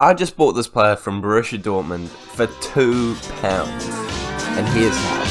I just bought this player from Borussia Dortmund for £2, and here's how.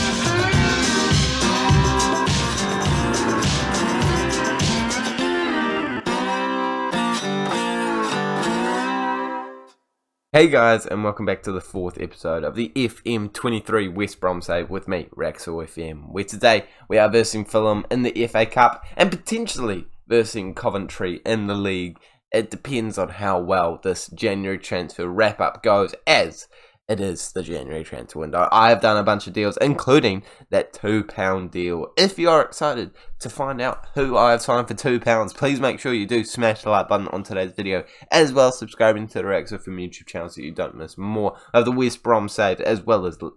Hey guys, and welcome back to the 4th episode of the FM23 West Bromwich Save with me, Raxel FM, where today we are versing Fulham in the FA Cup and potentially versing Coventry in the league. It depends on how well this January transfer wrap-up goes, as it is the January transfer window. I have done a bunch of deals, including that £2 deal. If you are excited to find out who I have signed for £2, please make sure you do smash the like button on today's video, as well as subscribing to the Raxel FM YouTube channel so you don't miss more of the West Brom Save, as well as 3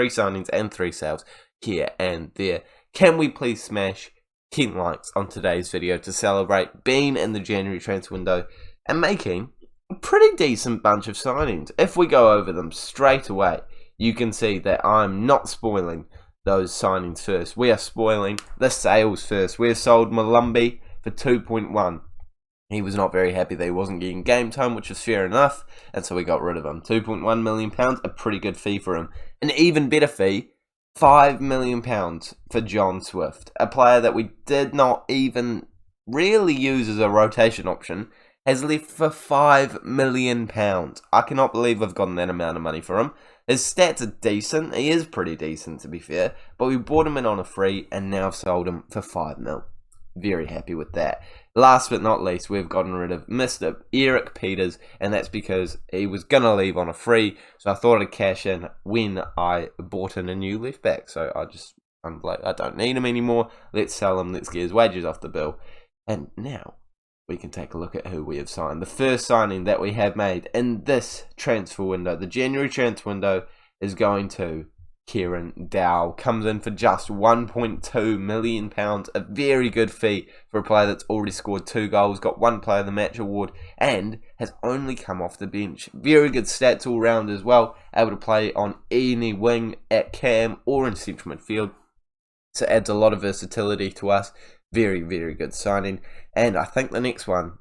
signings and 3 sales here and there. Can we please smash 10 likes on today's video to celebrate being in the January transfer window and making a pretty decent bunch of signings. If we go over them straight away, you can see that I'm not spoiling those signings first. We are spoiling the sales first. We have sold Malumbi for 2.1. He was not very happy that he wasn't getting game time, which is fair enough, and so we got rid of him. £2.1 million, a pretty good fee for him. An even better fee, £5 million for John Swift, a player that we did not even really use as a rotation option, has left for £5 million. I cannot believe I've gotten that amount of money for him. His stats are decent. He is pretty decent, to be fair, but we bought him in on a free and now sold him for £5 million. Very happy with that. Last but not least, we've gotten rid of Mr. Eric Peters, and that's because he was going to leave on a free, so I thought I'd cash in when I bought in a new left back. So I'm like, I don't need him anymore. Let's sell him. Let's get his wages off the bill. And now we can take a look at who we have signed. The first signing that we have made in this transfer window, the January transfer window, is going to Kieran Dow. Comes in for just £1.2 million, a very good fee for a player that's already scored 2 goals, got 1 player of the match award, and has only come off the bench. Very good stats all round as well, able to play on any wing, at cam, or in central midfield, so it adds a lot of versatility to us. Very, very good signing. And I think the next one,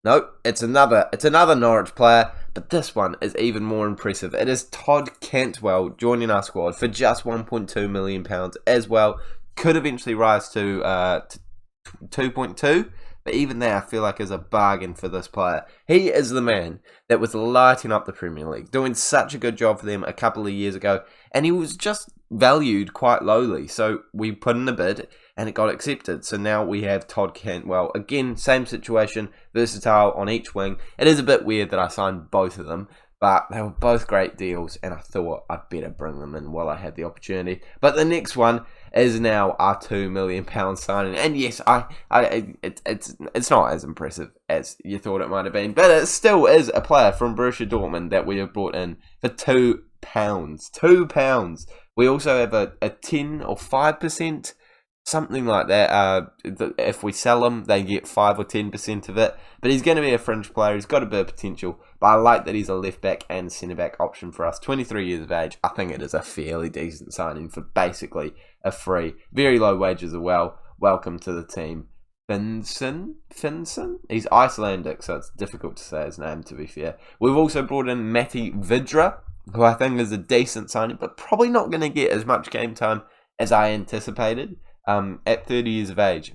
no, it's another Norwich player, but this one is even more impressive. It is Todd Cantwell joining our squad for just £1.2 million as well. Could eventually rise to 2.2, but even there I feel like is a bargain for this player. He is the man that was lighting up the Premier League, doing such a good job for them a couple of years ago, and he was just valued quite lowly. So we put in a bid and it got accepted. So now we have Todd Cantwell. Again, same situation, versatile on each wing. It is a bit weird that I signed both of them, but they were both great deals, and I thought I'd better bring them in while I had the opportunity. But the next one is now our £2 million signing, and yes, it's not as impressive as you thought it might have been, but it still is a player from Borussia Dortmund that we have brought in for £2. £2. We also have a 10 or 5%. Something like that. If we sell him, they get 5 or 10% of it. But he's going to be a fringe player. He's got a bit of potential. But I like that he's a left back and centre back option for us. 23 years of age. I think it is a fairly decent signing for basically a free. Very low wages as well. Welcome to the team. Finson? He's Icelandic, so it's difficult to say his name, to be fair. We've also brought in Matty Vidra, who I think is a decent signing, but probably not going to get as much game time as I anticipated. At 30 years of age,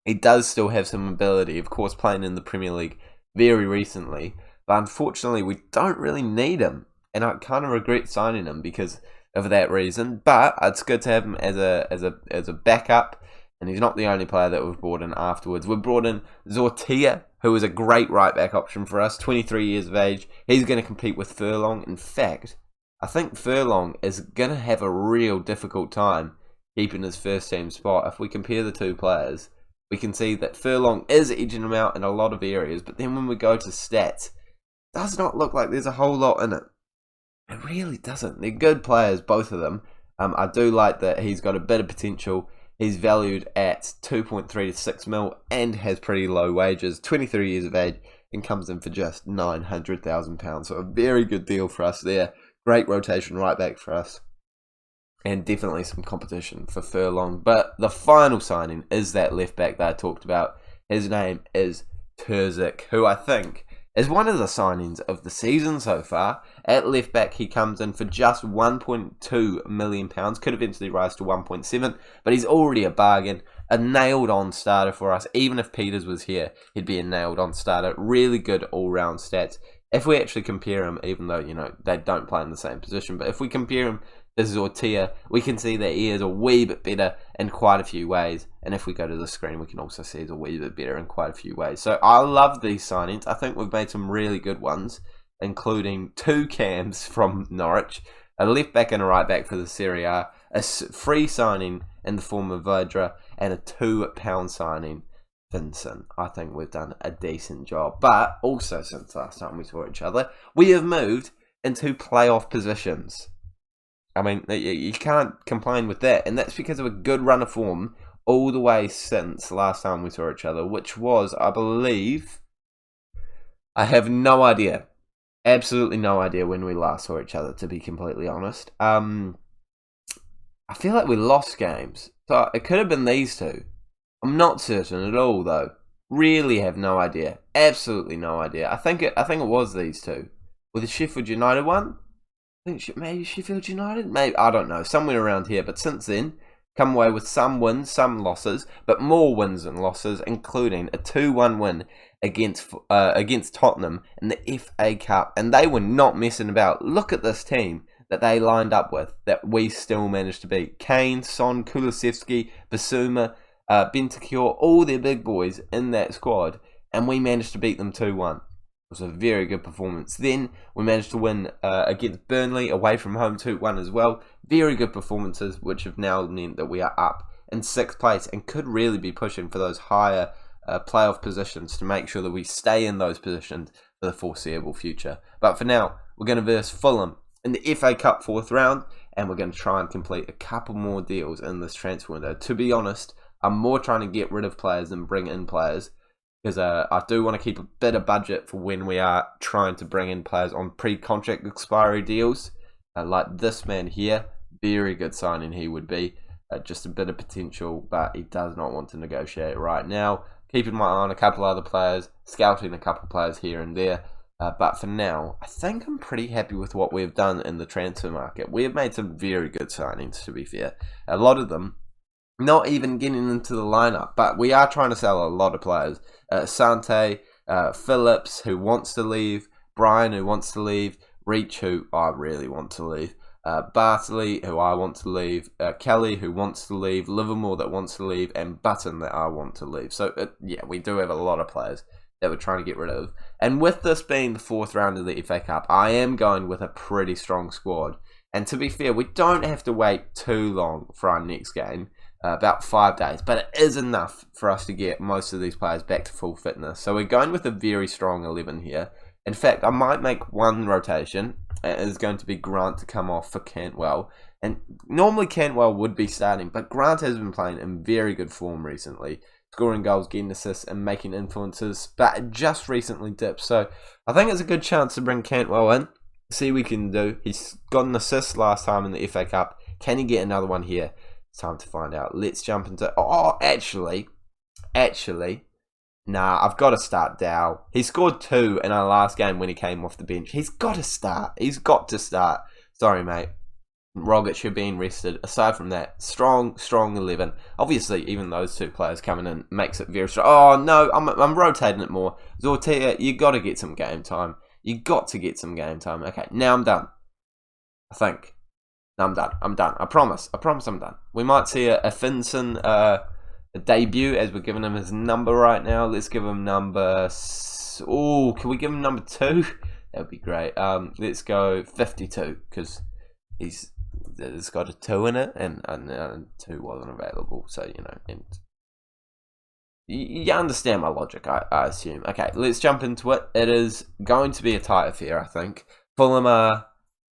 he does still have some ability, of course, playing in the Premier League very recently, but unfortunately we don't really need him, and I kind of regret signing him because of that reason. But it's good to have him as a backup, and he's not the only player that we've brought in afterwards. We've brought in Zortia, who is a great right back option for us, 23 years of age. He's going to compete with Furlong. In fact, I think Furlong is going to have a real difficult time keeping his first team spot. If we compare the two players, we can see that Furlong is edging him out in a lot of areas, but then when we go to stats, it does not look like there's a whole lot in it. It really doesn't. They're good players, both of them. I do like that he's got a bit of potential. He's valued at 2.3 to 6 mil and has pretty low wages, 23 years of age, and comes in for just £900,000. So a very good deal for us there. Great rotation right back for us. And definitely some competition for Furlong. But the final signing is that left back that I talked about. His name is Terzic, who I think is one of the signings of the season so far. At left back, he comes in for just £1.2 million. Could eventually rise to 1.7, but he's already a bargain. A nailed-on starter for us. Even if Peters was here, he'd be a nailed-on starter. Really good all-round stats. If we actually compare him, even though, they don't play in the same position, but if we compare him to Zortia, we can see that he is a wee bit better in quite a few ways. And if we go to the screen, we can also see he's a wee bit better in quite a few ways. So I love these signings. I think we've made some really good ones, including 2 cams from Norwich, a left back and a right back for the Serie A, a free signing in the form of Vidra, and a £2 signing, Vincent. I think we've done a decent job. But also, since last time we saw each other, we have moved into playoff positions. I mean, you can't complain with that. And that's because of a good run of form all the way since last time we saw each other, which was, I believe, I have no idea. Absolutely no idea when we last saw each other, to be completely honest. I feel like we lost games. So it could have been these two. I'm not certain at all, though. Really have no idea. Absolutely no idea. I think it was these two. With the Sheffield United one? I think maybe Sheffield United? Maybe, I don't know. Somewhere around here. But since then, come away with some wins, some losses. But more wins than losses, including a 2-1 win against Tottenham in the FA Cup. And they were not messing about. Look at this team that they lined up with, that we still managed to beat. Kane, Son, Kulusevski, Basuma, Bentancur, all their big boys in that squad, and we managed to beat them 2-1. It was a very good performance. Then we managed to win against Burnley away from home 2-1 as well. Very good performances, which have now meant that we are up in 6th place and could really be pushing for those higher playoff positions to make sure that we stay in those positions for the foreseeable future. But for now, we're going to verse Fulham in the FA Cup 4th round, and we're going to try and complete a couple more deals in this transfer window. To be honest, I'm more trying to get rid of players than bring in players, because I do want to keep a bit of budget for when we are trying to bring in players on pre-contract expiry deals, like this man here. Very good signing he would be. Just a bit of potential, but he does not want to negotiate right now. Keeping my eye on a couple other players, scouting a couple players here and there. But for now, I think I'm pretty happy with what we've done in the transfer market. We have made some very good signings, to be fair. A lot of them not even getting into the lineup, but we are trying to sell a lot of players. Sante, Phillips, who wants to leave, Brian, who wants to leave, Reach, who I really want to leave, Bartley, who I want to leave, Kelly, who wants to leave, Livermore, that wants to leave, and Button, that I want to leave. So, yeah, we do have a lot of players that we're trying to get rid of. And with this being the 4th round of the FA Cup, I am going with a pretty strong squad. And to be fair, we don't have to wait too long for our next game, about 5 days. But it is enough for us to get most of these players back to full fitness. So we're going with a very strong 11 here. In fact, I might make one rotation. It is going to be Grant to come off for Cantwell. And normally Cantwell would be starting, but Grant has been playing in very good form recently, scoring goals, getting assists, and making influences, but it just recently dipped. So I think it's a good chance to bring Cantwell in, see what we can do. He's got an assist last time in the FA Cup. Can he get another one here? It's time to find out. Let's jump into... Oh, actually, nah, I've got to start Dow. He scored 2 in our last game when he came off the bench. He's got to start. Sorry, mate. Rogic, you're being rested. Aside from that, strong 11. Obviously, even those 2 players coming in makes it very strong. Oh, no, I'm rotating it more. Zortia, you got to get some game time. Okay, now I'm done. I think. No, I'm done. I promise I'm done. We might see a Finson a debut, as we're giving him his number right now. Let's give him number... Oh, can we give him number 2? That would be great. Let's go 52, because it's got a 2 in it, and 2 wasn't available. So, and you understand my logic, I assume. Okay, let's jump into it. It is going to be a tight affair, I think. Fulham are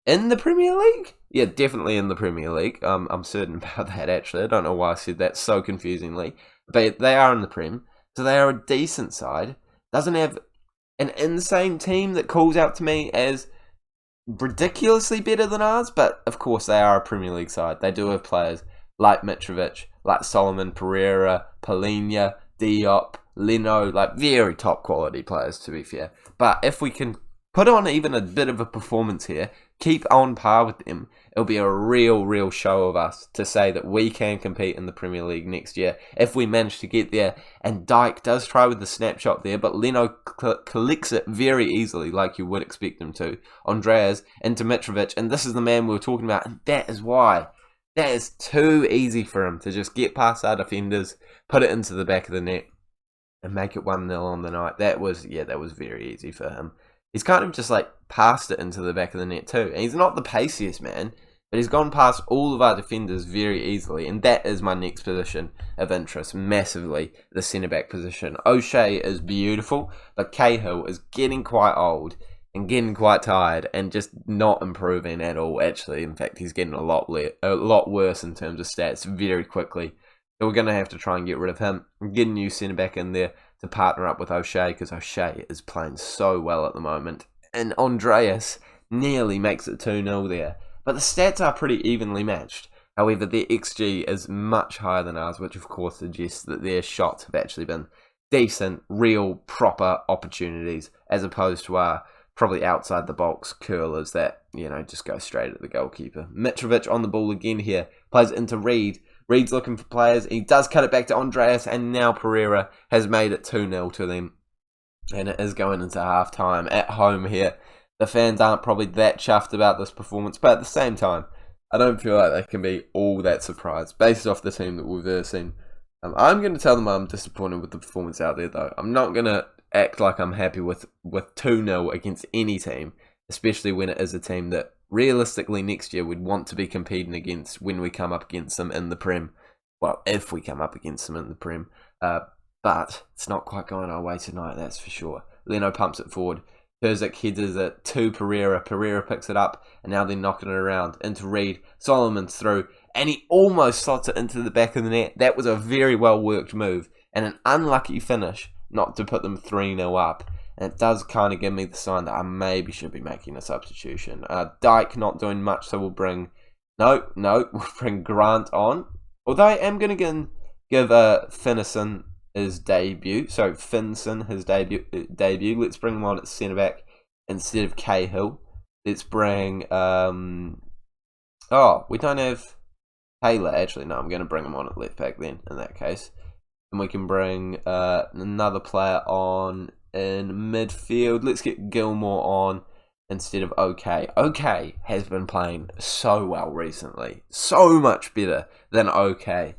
in the Premier League? Yeah, definitely in the Premier League. I'm certain about that, actually. I don't know why I said that so confusingly. But they are in the Prem. So they are a decent side. Doesn't have an insane team that calls out to me as ridiculously better than ours. But, of course, they are a Premier League side. They do have players like Mitrovic, like Solomon, Pereira, Polina, Diop, Leno, like very top quality players to be fair. But if we can put on even a bit of a performance here, keep on par with them, it'll be a real show of us to say that we can compete in the Premier League next year if we manage to get there. And Dike does try with the snapshot there, but Leno collects it very easily, like you would expect him to. Andreas into Mitrovic, and this is the man we were talking about, and that is why. That is too easy for him to just get past our defenders, put it into the back of the net, and make it 1-0 on the night. That was very easy for him. He's kind of just like passed it into the back of the net too. And he's not the paciest man, but he's gone past all of our defenders very easily. And that is my next position of interest, massively, the centre-back position. O'Shea is beautiful, but Cahill is getting quite old and getting quite tired and just not improving at all, actually. In fact, he's getting a lot worse in terms of stats very quickly. So we're going to have to try and get rid of him and get a new centre-back in there to partner up with O'Shea, because O'Shea is playing so well at the moment. And Andreas nearly makes it 2-0 there. But the stats are pretty evenly matched. However, their XG is much higher than ours, which of course suggests that their shots have actually been decent, real, proper opportunities, as opposed to our probably outside the box curlers that, just go straight at the goalkeeper. Mitrovic on the ball again here, plays it into Reed. Reed's looking for players. He does cut it back to Andreas, and now Pereira has made it 2-0 to them. And it is going into half-time at home here. The fans aren't probably that chuffed about this performance, but at the same time, I don't feel like they can be all that surprised based off the team that we've seen. I'm going to tell them I'm disappointed with the performance out there, though. I'm not going to act like I'm happy with 2-0 against any team, especially when it is a team that realistically next year we'd want to be competing against when we come up against them in the Prem. Well, if we come up against them in the Prem. But it's not quite going our way tonight, that's for sure. Leno pumps it forward. Herzik headers it to Pereira. Pereira picks it up, and now they're knocking it around into Reed. Solomon's through, and he almost slots it into the back of the net. That was a very well worked move, and an unlucky finish not to put them 3-0 up. And it does kind of give me the sign that I maybe should be making a substitution. Dike not doing much, so we'll bring... No, we'll bring Grant on. Although I am going to give Finnison his debut. So Finson his debut. Let's bring him on at centre-back instead of Cahill. Let's bring... we don't have Taylor. Actually, no, I'm going to bring him on at left-back then, in that case. And we can bring another player on in midfield. Let's get Gilmore on instead of OK. OK has been playing so well recently. So much better than OK.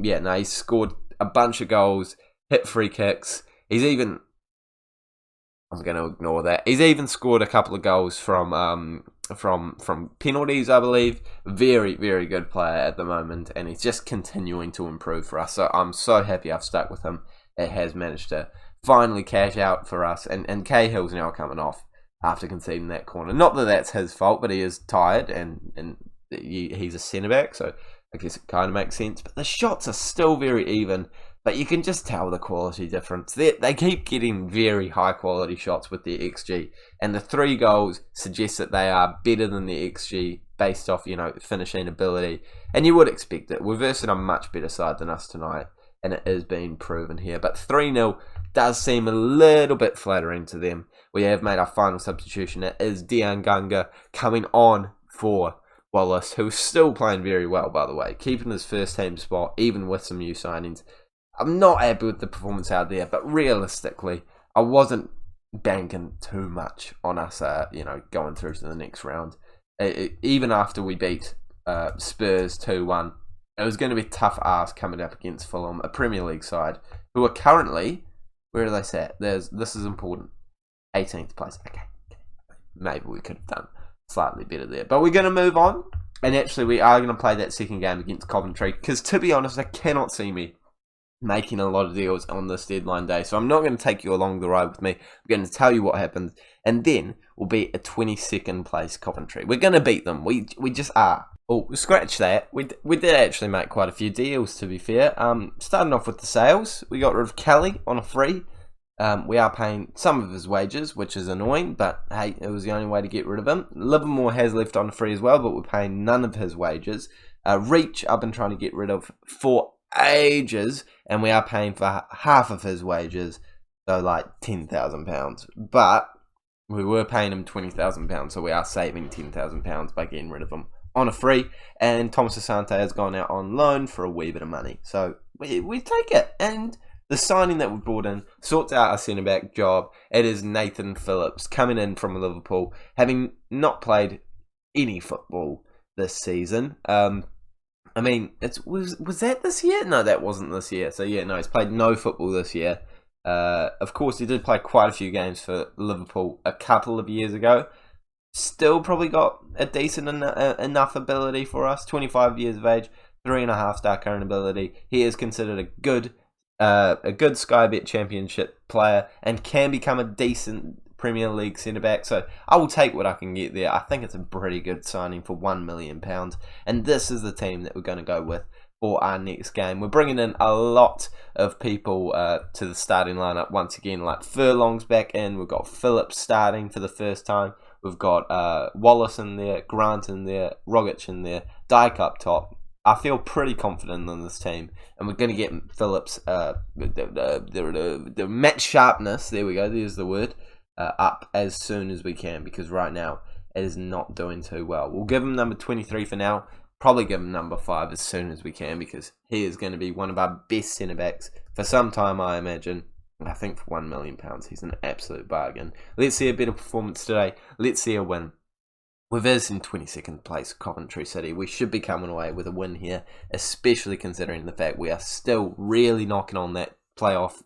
He's scored a bunch of goals, hit free kicks. He's even... I'm going to ignore that. He's even scored a couple of goals from penalties, I believe. Very, very good player at the moment, and he's just continuing to improve for us. So I'm so happy I've stuck with him. It has managed to finally cash out for us, and Cahill's now coming off after conceding that corner. Not that that's his fault, but he is tired, and he's a centre-back, so I guess it kind of makes sense. But the shots are still very even, but you can just tell the quality difference. They keep getting very high-quality shots with their XG, and the 3 goals suggest that they are better than their XG based off, finishing ability. And you would expect it. We're versing a much better side than us tonight, and it is being proven here. But 3-0 does seem a little bit flattering to them. We have made our final substitution. It is Diangana coming on for Wallace, who's still playing very well, by the way, keeping his first team spot, even with some new signings. I'm not happy with the performance out there, but realistically, I wasn't banking too much on us, going through to the next round. Even after we beat Spurs 2-1, it was going to be tough ask coming up against Fulham, a Premier League side, who are currently, where are they sat? This is important, 18th place. Okay, maybe we could have done slightly better there. But we're going to move on, and actually we are going to play that second game against Coventry, because to be honest, I cannot see me making a lot of deals on this deadline day. So I'm not going to take you along the ride with me. I'm going to tell you what happened, and then we'll be a 22nd place Coventry. We're going to beat them. We just are. Oh, scratch that. We did actually make quite a few deals, to be fair. Starting off with the sales, we got rid of Kelly on a free. We are paying some of his wages, which is annoying, but hey, it was the only way to get rid of him. Livermore has left on a free as well, but we're paying none of his wages. Reach, I've been trying to get rid of for ages, and we are paying for half of his wages, so like £10,000. But we were paying him £20,000, so we are saving £10,000 by getting rid of him on a free. And Thomas Asante has gone out on loan for a wee bit of money, so we take it. And the signing that we brought in sorts out our centre-back job. It is Nathan Phillips coming in from Liverpool, having not played any football this season. I mean, was that this year? No, that wasn't this year. So yeah, no, he's played no football this year. Of course, he did play quite a few games for Liverpool a couple of years ago. Still probably got a decent enough ability for us. 25 years of age, 3.5-star current ability. He is considered a good Sky Bet Championship player and can become a decent Premier League centre-back. So I will take what I can get there. I think it's a pretty good signing for £1 million. And this is the team that we're going to go with for our next game. We're bringing in a lot of people to the starting lineup once again. Like Furlong's back in. We've got Phillips starting for the first time. We've got Wallace in there, Grant in there, Rogic in there, Dike up top. I feel pretty confident in this team, and we're going to get Phillips the match sharpness. There we go. There's the word. Up as soon as we can, because right now it is not doing too well. We'll give him number 23 for now. Probably give him number 5 as soon as we can, because he is going to be one of our best centre backs for some time, I imagine. I think for £1 million, he's an absolute bargain. Let's see a better performance today. Let's see a win. With us in 22nd place, Coventry City, we should be coming away with a win here, especially considering the fact we are still really knocking on that playoff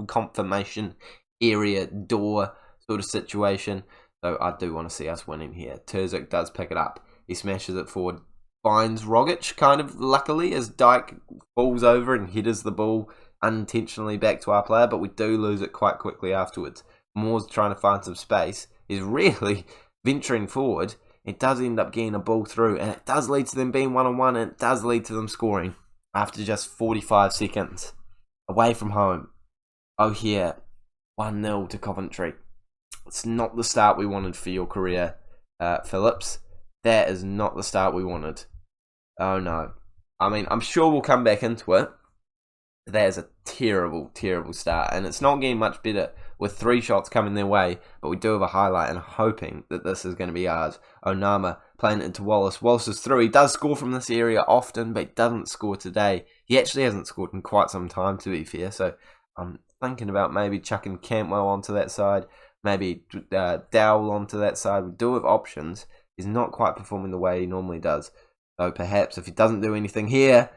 confirmation area door sort of situation. So I do want to see us winning here. Terzic does pick it up. He smashes it forward. Finds Rogic, kind of luckily, as Dike falls over and headers the ball unintentionally back to our player, but we do lose it quite quickly afterwards. Moore's trying to find some space. He's really venturing forward. It does end up getting a ball through, and it does lead to them being 1-on-1, and it does lead to them scoring after just 45 seconds. Away from home. Oh, here. 1-0 to Coventry. It's not the start we wanted for your career, Phillips. That is not the start we wanted. Oh no. I mean, I'm sure we'll come back into it. That is a terrible, terrible start. And it's not getting much better with 3 shots coming their way. But we do have a highlight, and hoping that this is going to be ours. Onama playing it into Wallace. Wallace is through. He does score from this area often, but he doesn't score today. He actually hasn't scored in quite some time, to be fair. So I'm thinking about maybe chucking Cantwell onto that side. Maybe Dowell onto that side. We do have options. He's not quite performing the way he normally does. So perhaps if he doesn't do anything here,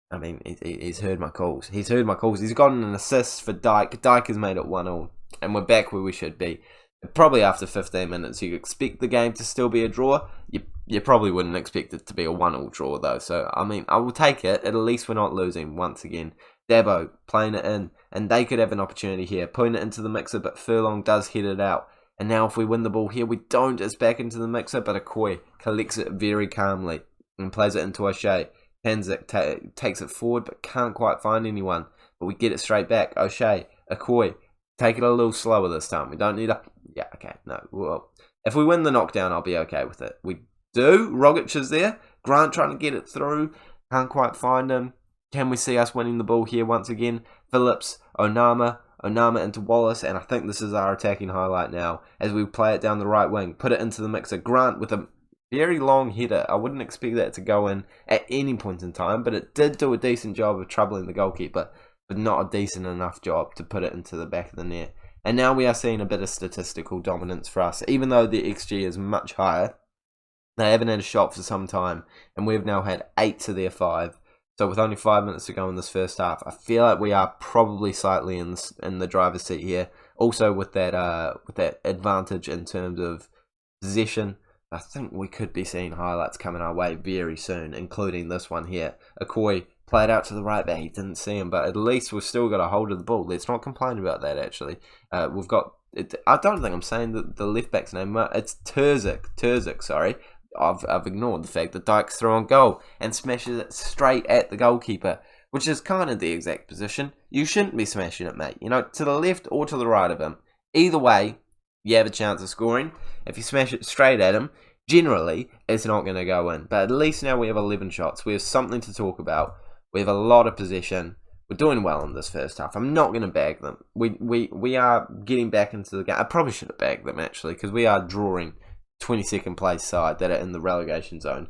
I mean, he's heard my calls. He's heard my calls. He's gotten an assist for Dike. Dike has made it 1-0. And we're back where we should be. Probably after 15 minutes, you expect the game to still be a draw. You probably wouldn't expect it to be a 1-0 draw, though. So, I mean, I will take it. At least we're not losing once again. Dabo playing it in. And they could have an opportunity here. Putting it into the mixer, but Furlong does head it out. And now if we win the ball here, we don't. It's back into the mixer, but Okoye collects it very calmly and plays it into O'Shea. Tanzik takes it forward, but can't quite find anyone. But we get it straight back. O'Shea, Okoye, take it a little slower this time. We don't need a... Yeah, okay, no. Well, if we win the knockdown, I'll be okay with it. We do. Rogic is there. Grant trying to get it through. Can't quite find him. Can we see us winning the ball here once again? Phillips, Onama into Wallace, and I think this is our attacking highlight now as we play it down the right wing. Put it into the mixer. Grant with a very long header. I wouldn't expect that to go in at any point in time, but it did do a decent job of troubling the goalkeeper, but not a decent enough job to put it into the back of the net. And now we are seeing a bit of statistical dominance for us, even though the XG is much higher. They haven't had a shot for some time, and we've now had 8 to their 5. So with only 5 minutes to go in this first half, I feel like we are probably slightly in the driver's seat here. Also with that advantage in terms of possession, I think we could be seeing highlights coming our way very soon, including this one here. Okoye played out to the right back. He didn't see him, but at least we've still got a hold of the ball. Let's not complain about that, actually. We've got... I don't think I'm saying the left back's name. It's Terzic, sorry. I've ignored the fact that Dike's through on goal and smashes it straight at the goalkeeper, which is kind of the exact position. You shouldn't be smashing it, mate. You know, to the left or to the right of him. Either way, you have a chance of scoring. If you smash it straight at him, generally, it's not going to go in. But at least now we have 11 shots. We have something to talk about. We have a lot of possession. We're doing well in this first half. I'm not going to bag them. We are getting back into the game. I probably should have bagged them, actually, because we are drawing 22nd place side that are in the relegation zone.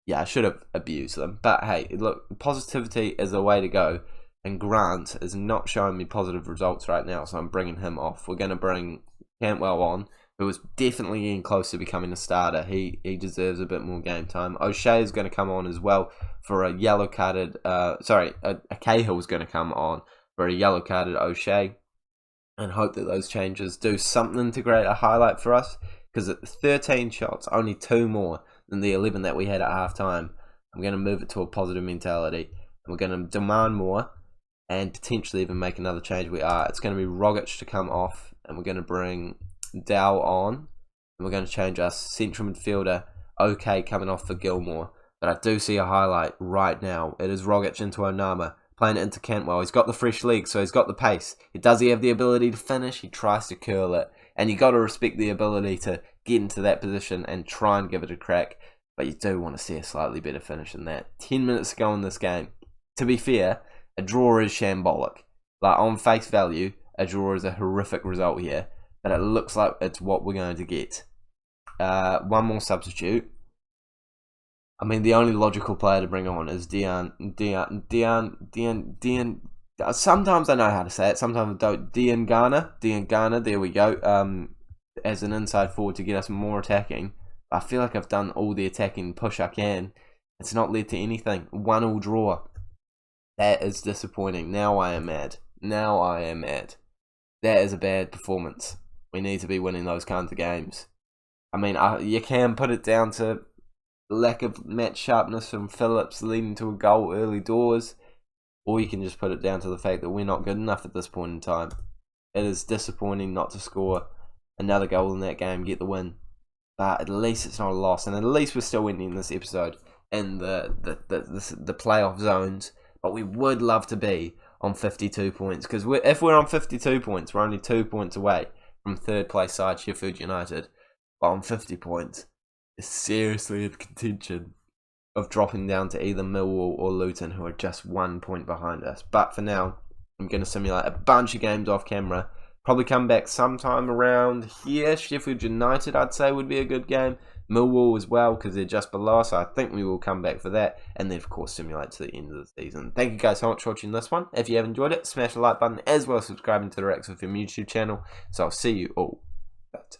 Yeah, I should have abused them. But hey, look, positivity is the way to go. And Grant is not showing me positive results right now, so I'm bringing him off. We're going to bring Cantwell on, who is definitely getting close to becoming a starter. He deserves a bit more game time. O'Shea is going to come on as well for a yellow carded. Cahill is going to come on for a yellow carded O'Shea, and hope that those changes do something to create a highlight for us. Because at 13 shots, only 2 more than the 11 that we had at half time. I'm going to move it to a positive mentality, and we're going to demand more, and potentially even make another change. It's going to be Rogic to come off, and we're going to bring Dow on, and we're going to change our central midfielder, OK, coming off for Gilmore. But I do see a highlight right now. It is Rogic into Onama, playing it into Cantwell. He's got the fresh legs, so he's got the pace. Does he have the ability to finish? He tries to curl it. And you got to respect the ability to get into that position and try and give it a crack. But you do want to see a slightly better finish than that. 10 minutes to go in this game. To be fair, a draw is shambolic. Like, on face value, a draw is a horrific result here. But it looks like it's what we're going to get. One more substitute. I mean, the only logical player to bring on is Dian. Sometimes I know how to say it, sometimes I don't. Diangana, there we go. As an inside forward to get us more attacking. I feel like I've done all the attacking push I can. It's not led to anything. 1-1 draw. That is disappointing. Now I am mad. That is a bad performance. We need to be winning those kinds of games. I mean, you can put it down to lack of match sharpness from Phillips leading to a goal early doors, or you can just put it down to the fact that we're not good enough at this point in time. It is disappointing not to score another goal in that game, get the win, but at least it's not a loss, and at least we're still winning this episode in the playoff zones. But we would love to be on 52 points, because if we're on 52 points, we're only 2 points away from third place side Sheffield United. But on 50 points, it's seriously in contention of dropping down to either Millwall or Luton, who are just 1 point behind us. But for now, I'm going to simulate a bunch of games off camera. Probably come back sometime around here. Sheffield United, I'd say, would be a good game. Millwall as well, because they're just below, so I think we will come back for that. And then, of course, simulate to the end of the season. Thank you guys so much for watching this one. If you have enjoyed it, smash the like button, as well as subscribing to the Rex with your YouTube channel. So I'll see you all later.